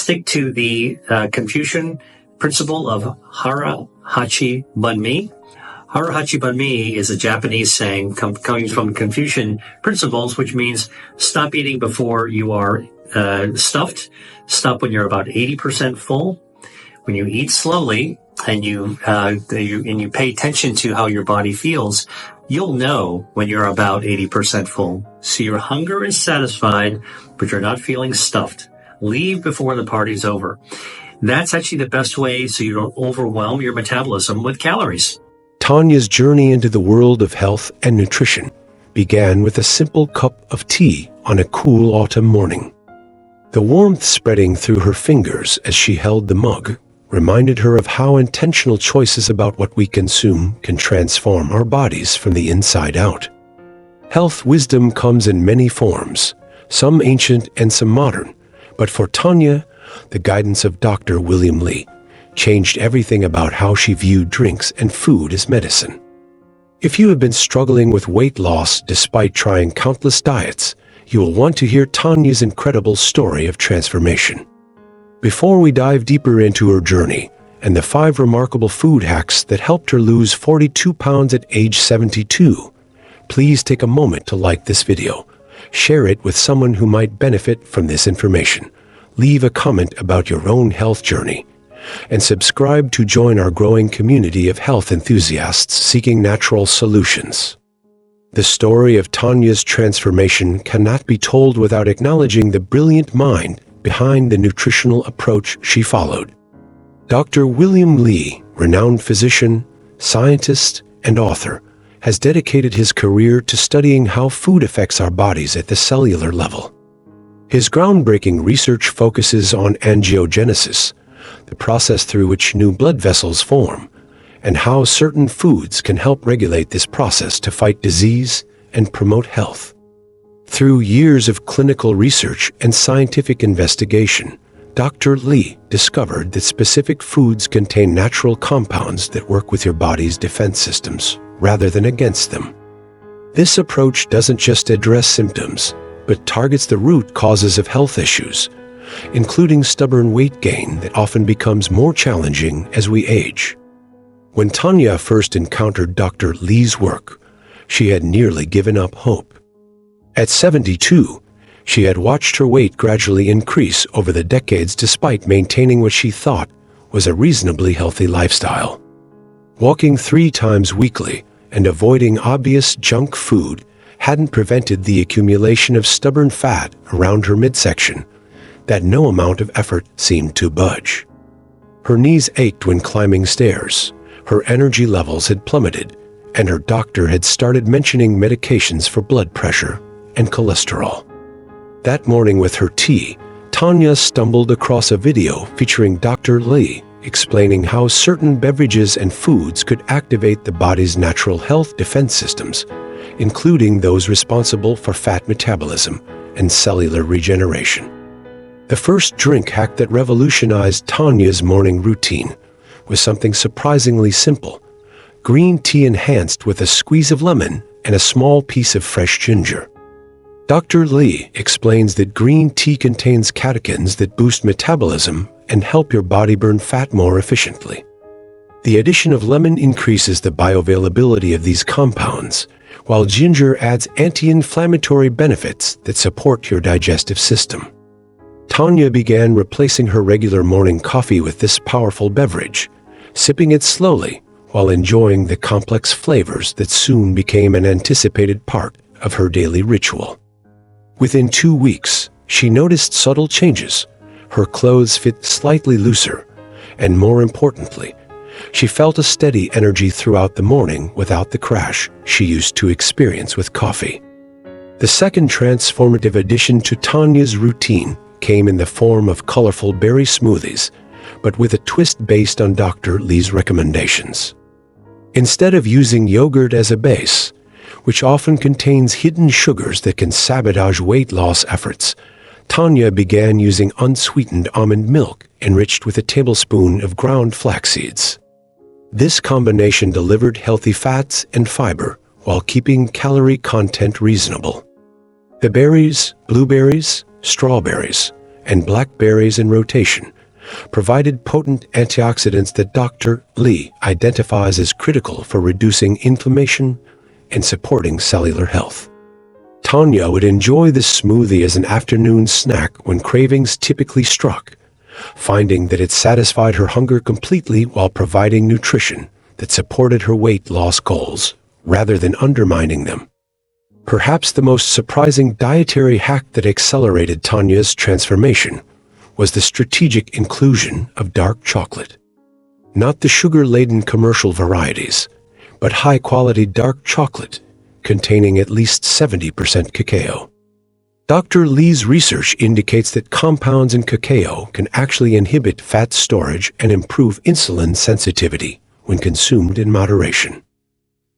stick to the Confucian principle of hara hachi banmi. Hara hachi banmi is a Japanese saying coming from Confucian principles, which means stop eating before you are stuffed, stop when you're about 80% full. When you eat slowly and you pay attention to how your body feels, you'll know when you're about 80% full. So your hunger is satisfied, but you're not feeling stuffed. Leave before the party's over. That's actually the best way so you don't overwhelm your metabolism with calories. Tanya's journey into the world of health and nutrition began with a simple cup of tea on a cool autumn morning. The warmth spreading through her fingers as she held the mug reminded her of how intentional choices about what we consume can transform our bodies from the inside out. Health wisdom comes in many forms, some ancient and some modern, but for Tanya, the guidance of Dr. William Li changed everything about how she viewed drinks and food as medicine. If you have been struggling with weight loss despite trying countless diets, you will want to hear Tanya's incredible story of transformation. Before we dive deeper into her journey and the 5 remarkable food hacks that helped her lose 42 pounds at age 72, please take a moment to like this video, share it with someone who might benefit from this information, leave a comment about your own health journey, and subscribe to join our growing community of health enthusiasts seeking natural solutions. The story of Tanya's transformation cannot be told without acknowledging the brilliant mind behind the nutritional approach she followed. Dr. William Li, renowned physician, scientist, and author, has dedicated his career to studying how food affects our bodies at the cellular level. His groundbreaking research focuses on angiogenesis, the process through which new blood vessels form, and how certain foods can help regulate this process to fight disease and promote health. Through years of clinical research and scientific investigation, Dr. Li discovered that specific foods contain natural compounds that work with your body's defense systems rather than against them. This approach doesn't just address symptoms, but targets the root causes of health issues, including stubborn weight gain that often becomes more challenging as we age. When Tanya first encountered Dr. Li's work, she had nearly given up hope. At 72, she had watched her weight gradually increase over the decades despite maintaining what she thought was a reasonably healthy lifestyle. Walking 3 times weekly and avoiding obvious junk food hadn't prevented the accumulation of stubborn fat around her midsection that no amount of effort seemed to budge. Her knees ached when climbing stairs, her energy levels had plummeted, and her doctor had started mentioning medications for blood pressure and cholesterol. That morning with her tea, Tanya stumbled across a video featuring Dr. Li explaining how certain beverages and foods could activate the body's natural health defense systems, including those responsible for fat metabolism and cellular regeneration. The first drink hack that revolutionized Tanya's morning routine was something surprisingly simple: green tea enhanced with a squeeze of lemon and a small piece of fresh ginger. Dr. Li explains that green tea contains catechins that boost metabolism and help your body burn fat more efficiently. The addition of lemon increases the bioavailability of these compounds, while ginger adds anti-inflammatory benefits that support your digestive system. Tanya began replacing her regular morning coffee with this powerful beverage, sipping it slowly while enjoying the complex flavors that soon became an anticipated part of her daily ritual. Within 2 weeks, she noticed subtle changes. Her clothes fit slightly looser, and more importantly, she felt a steady energy throughout the morning without the crash she used to experience with coffee. The second transformative addition to Tanya's routine came in the form of colorful berry smoothies, but with a twist based on Dr. Li's recommendations. Instead of using yogurt as a base, which often contains hidden sugars that can sabotage weight loss efforts, Tanya began using unsweetened almond milk enriched with a tablespoon of ground flax seeds. This combination delivered healthy fats and fiber while keeping calorie content reasonable. The berries, blueberries, strawberries, and blackberries in rotation, provided potent antioxidants that Dr. Lee identifies as critical for reducing inflammation and supporting cellular health. Tanya would enjoy this smoothie as an afternoon snack when cravings typically struck, finding that it satisfied her hunger completely while providing nutrition that supported her weight loss goals rather than undermining them. Perhaps the most surprising dietary hack that accelerated Tanya's transformation was the strategic inclusion of dark chocolate. Not the sugar-laden commercial varieties, but high-quality dark chocolate containing at least 70% cacao. Dr. Lee's research indicates that compounds in cacao can actually inhibit fat storage and improve insulin sensitivity when consumed in moderation.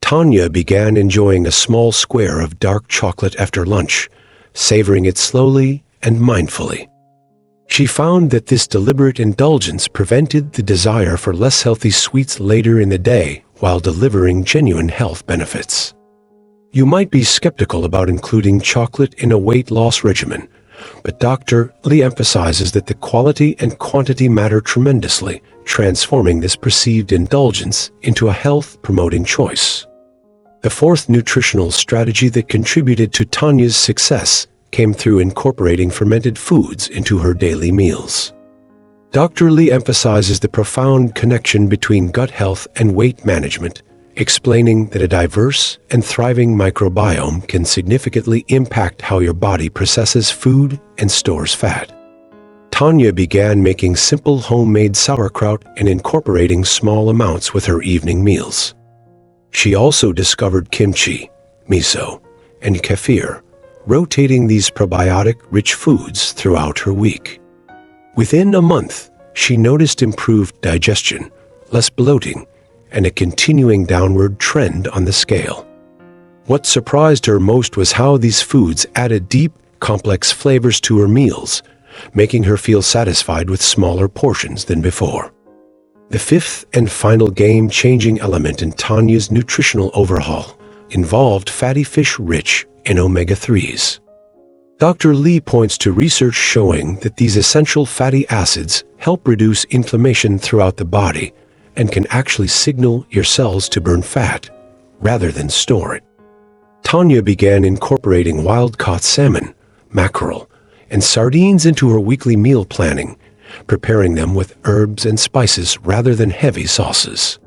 Tanya began enjoying a small square of dark chocolate after lunch, savoring it slowly and mindfully. She found that this deliberate indulgence prevented the desire for less healthy sweets later in the day while delivering genuine health benefits. You might be skeptical about including chocolate in a weight loss regimen, but Dr. Lee emphasizes that the quality and quantity matter tremendously, transforming this perceived indulgence into a health-promoting choice. The fourth nutritional strategy that contributed to Tanya's success came through incorporating fermented foods into her daily meals. Dr. Lee emphasizes the profound connection between gut health and weight management, explaining that a diverse and thriving microbiome can significantly impact how your body processes food and stores fat. Tanya began making simple homemade sauerkraut and incorporating small amounts with her evening meals. She also discovered kimchi, miso, and kefir, rotating these probiotic-rich foods throughout her week. Within a month, she noticed improved digestion, less bloating, and a continuing downward trend on the scale. What surprised her most was how these foods added deep, complex flavors to her meals, making her feel satisfied with smaller portions than before. The fifth and final game-changing element in Tanya's nutritional overhaul involved fatty fish rich in omega-3s. Dr. Lee points to research showing that these essential fatty acids help reduce inflammation throughout the body and can actually signal your cells to burn fat rather than store it. Tanya began incorporating wild-caught salmon, mackerel, and sardines into her weekly meal planning, preparing them with herbs and spices rather than heavy sauces.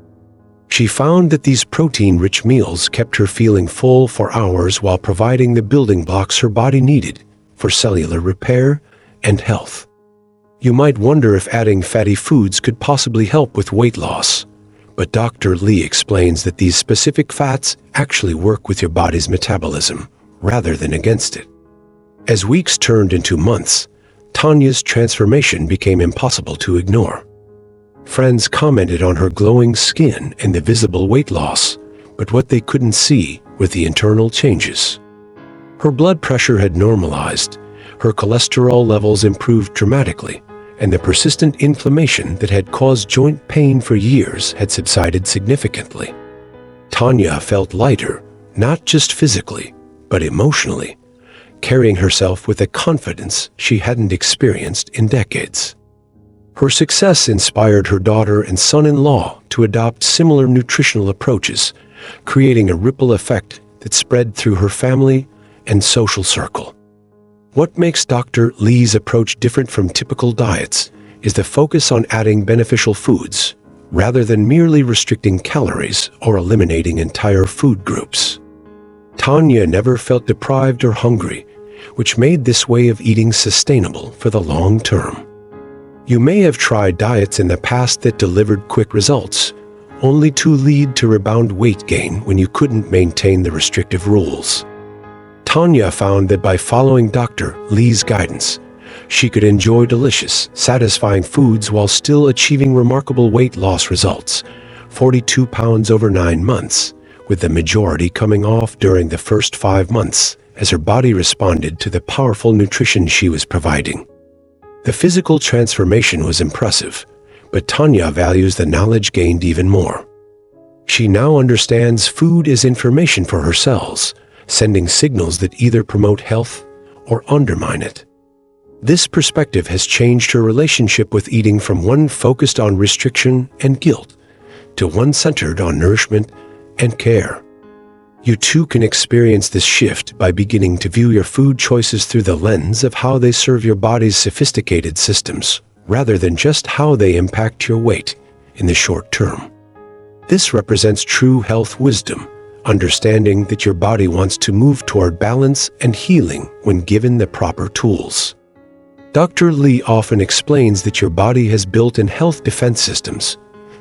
She found that these protein-rich meals kept her feeling full for hours while providing the building blocks her body needed for cellular repair and health. You might wonder if adding fatty foods could possibly help with weight loss, but Dr. Lee explains that these specific fats actually work with your body's metabolism rather than against it. As weeks turned into months, Tanya's transformation became impossible to ignore. Friends commented on her glowing skin and the visible weight loss, but what they couldn't see were the internal changes. Her blood pressure had normalized, her cholesterol levels improved dramatically, and the persistent inflammation that had caused joint pain for years had subsided significantly. Tanya felt lighter, not just physically, but emotionally, carrying herself with a confidence she hadn't experienced in decades. Her success inspired her daughter and son-in-law to adopt similar nutritional approaches, creating a ripple effect that spread through her family and social circle. What makes Dr. Lee's approach different from typical diets is the focus on adding beneficial foods, rather than merely restricting calories or eliminating entire food groups. Tanya never felt deprived or hungry, which made this way of eating sustainable for the long term. You may have tried diets in the past that delivered quick results, only to lead to rebound weight gain when you couldn't maintain the restrictive rules. Tanya found that by following Dr. Lee's guidance, she could enjoy delicious, satisfying foods while still achieving remarkable weight loss results, 42 pounds over 9 months, with the majority coming off during the first 5 months as her body responded to the powerful nutrition she was providing. The physical transformation was impressive, but Tanya values the knowledge gained even more. She now understands food as information for her cells, sending signals that either promote health or undermine it. This perspective has changed her relationship with eating from one focused on restriction and guilt to one centered on nourishment and care. You too can experience this shift by beginning to view your food choices through the lens of how they serve your body's sophisticated systems, rather than just how they impact your weight in the short term. This represents true health wisdom, understanding that your body wants to move toward balance and healing when given the proper tools. Dr. Lee often explains that your body has built-in health defense systems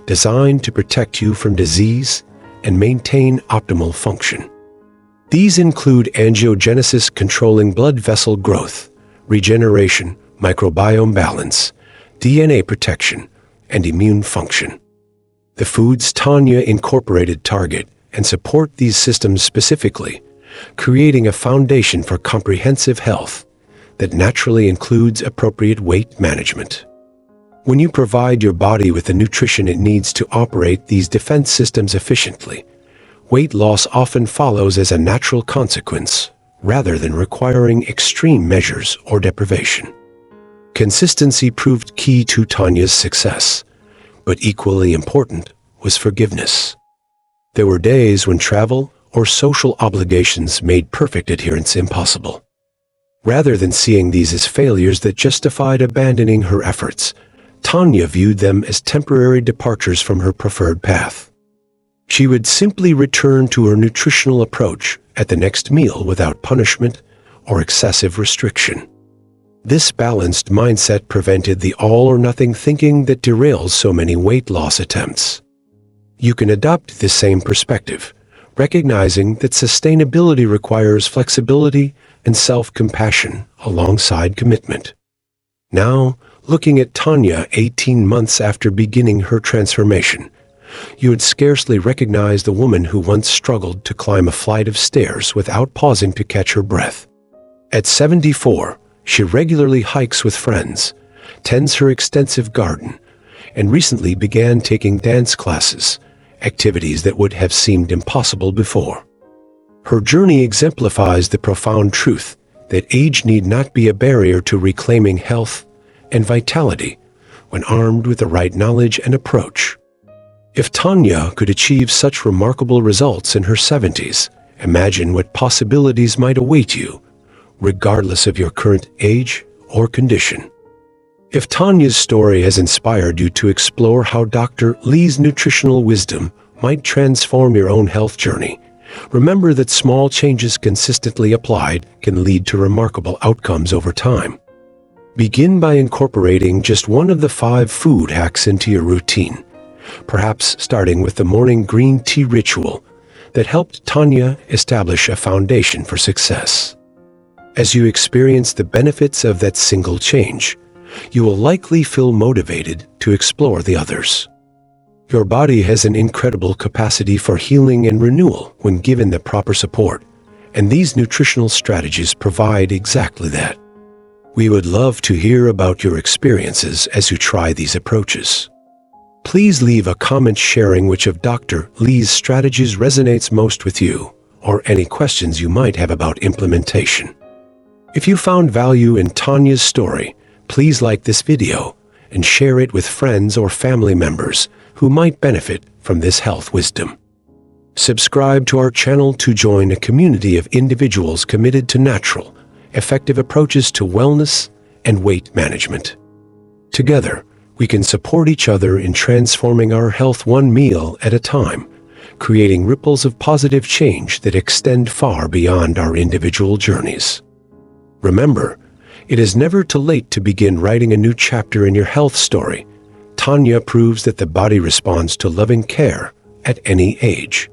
designed to protect you from disease and maintain optimal function. These include angiogenesis controlling blood vessel growth, regeneration, microbiome balance, DNA protection, and immune function. The foods Tanya incorporated target and support these systems specifically, creating a foundation for comprehensive health that naturally includes appropriate weight management. When you provide your body with the nutrition it needs to operate these defense systems efficiently, weight loss often follows as a natural consequence, rather than requiring extreme measures or deprivation. Consistency proved key to Tanya's success, but equally important was forgiveness. There were days when travel or social obligations made perfect adherence impossible. Rather than seeing these as failures that justified abandoning her efforts, Tanya viewed them as temporary departures from her preferred path. She would simply return to her nutritional approach at the next meal without punishment or excessive restriction. This balanced mindset prevented the all-or-nothing thinking that derails so many weight loss attempts. You can adopt this same perspective, recognizing that sustainability requires flexibility and self-compassion alongside commitment. Now, looking at Tanya 18 months after beginning her transformation, you would scarcely recognize the woman who once struggled to climb a flight of stairs without pausing to catch her breath. At 74, she regularly hikes with friends, tends her extensive garden, and recently began taking dance classes, activities that would have seemed impossible before. Her journey exemplifies the profound truth that age need not be a barrier to reclaiming health and vitality when armed with the right knowledge and approach. If Tanya could achieve such remarkable results in her 70s, imagine what possibilities might await you, regardless of your current age or condition. If Tanya's story has inspired you to explore how Dr. Lee's nutritional wisdom might transform your own health journey, remember that small changes consistently applied can lead to remarkable outcomes over time. Begin by incorporating just one of the 5 food hacks into your routine, perhaps starting with the morning green tea ritual that helped Tanya establish a foundation for success. As you experience the benefits of that single change, you will likely feel motivated to explore the others. Your body has an incredible capacity for healing and renewal when given the proper support, and these nutritional strategies provide exactly that. We would love to hear about your experiences as you try these approaches. Please leave a comment sharing which of Dr. Lee's strategies resonates most with you, or any questions you might have about implementation. If you found value in Tanya's story, please like this video and share it with friends or family members who might benefit from this health wisdom. Subscribe to our channel to join a community of individuals committed to natural, effective approaches to wellness and weight management. Together, we can support each other in transforming our health one meal at a time, creating ripples of positive change that extend far beyond our individual journeys. Remember, it is never too late to begin writing a new chapter in your health story. Tanya proves that the body responds to loving care at any age.